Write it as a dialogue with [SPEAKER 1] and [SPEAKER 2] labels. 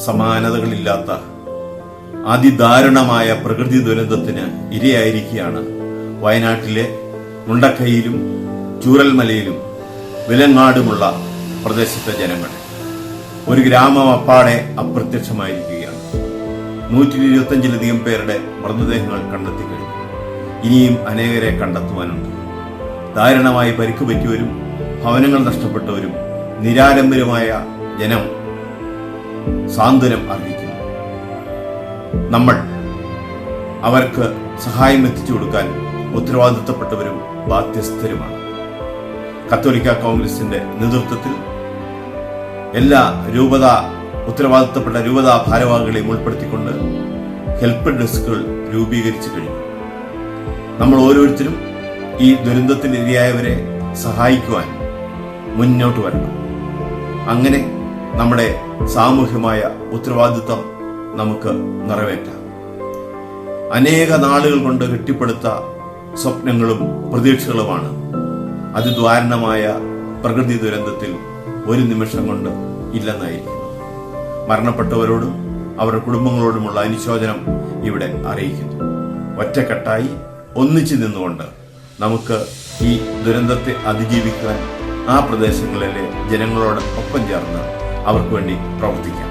[SPEAKER 1] സമാനതകളില്ലാത്ത അതിദാരുണമായ പ്രകൃതി ദുരന്തത്തിന് ഇരയായിരിക്കുകയാണ് വയനാട്ടിലെ മുണ്ടക്കൈയിലും ചൂരൽമലയിലും വിലങ്ങാടുമുള്ള പ്രദേശത്തെ ജനങ്ങൾ. ഒരു ഗ്രാമം അപ്പാടെ അപ്രത്യക്ഷമായിരിക്കുകയാണ്. 125-ലധികം പേരുടെ മൃതദേഹങ്ങൾ കണ്ടെത്തി കഴിഞ്ഞു. ഇനിയും അനേകരെ കണ്ടെത്തുവാനുണ്ട്. ദാരുണമായി പരിക്ക് പറ്റിയവരും ഭവനങ്ങൾ നഷ്ടപ്പെട്ടവരും നിരാലംബരമായ ജനം സാന്ത്വനം അർഹിക്കുന്നു. നമ്മൾ അവർക്ക് സഹായം എത്തിച്ചു കൊടുക്കാൻ ഉത്തരവാദിത്തപ്പെട്ടവരും ബാധ്യസ്ഥരുമാണ്. കത്തോലിക്ക കോൺഗ്രസിന്റെ നേതൃത്വത്തിൽ എല്ലാ ഉത്തരവാദിത്തപ്പെട്ട രൂപതാ ഭാരവാഹികളെയും ഉൾപ്പെടുത്തിക്കൊണ്ട് ഹെൽപ്പ് ഡെസ്കുകൾ രൂപീകരിച്ചു കഴിഞ്ഞു. നമ്മൾ ഓരോരുത്തരും ഈ ദുരന്തത്തിനിരയായവരെ സഹായിക്കുവാൻ മുന്നോട്ട് വരണം. അങ്ങനെ നമ്മുടെ സാമൂഹ്യമായ ഉത്തരവാദിത്വം നമുക്ക് നിറവേറ്റാം. അനേക നാളുകൾ കൊണ്ട് കെട്ടിപ്പടുത്ത സ്വപ്നങ്ങളും പ്രതീക്ഷകളുമാണ് അതിദ്വാരണമായ പ്രകൃതി ദുരന്തത്തിൽ ഒരു നിമിഷം കൊണ്ട് ഇല്ലെന്നായിരിക്കുന്നു. മരണപ്പെട്ടവരോടും അവരുടെ കുടുംബങ്ങളോടുമുള്ള അനുശോചനം ഇവിടെ അറിയിക്കുന്നു. ഒറ്റക്കെട്ടായി ഒന്നിച്ചു നിന്നുകൊണ്ട് നമുക്ക് ഈ ദുരന്തത്തെ അതിജീവിക്കാൻ ആ പ്രദേശങ്ങളിലെ ജനങ്ങളോട് ഒപ്പം ചേർന്ന് അവർക്ക് വേണ്ടി പ്രവർത്തിക്കാം.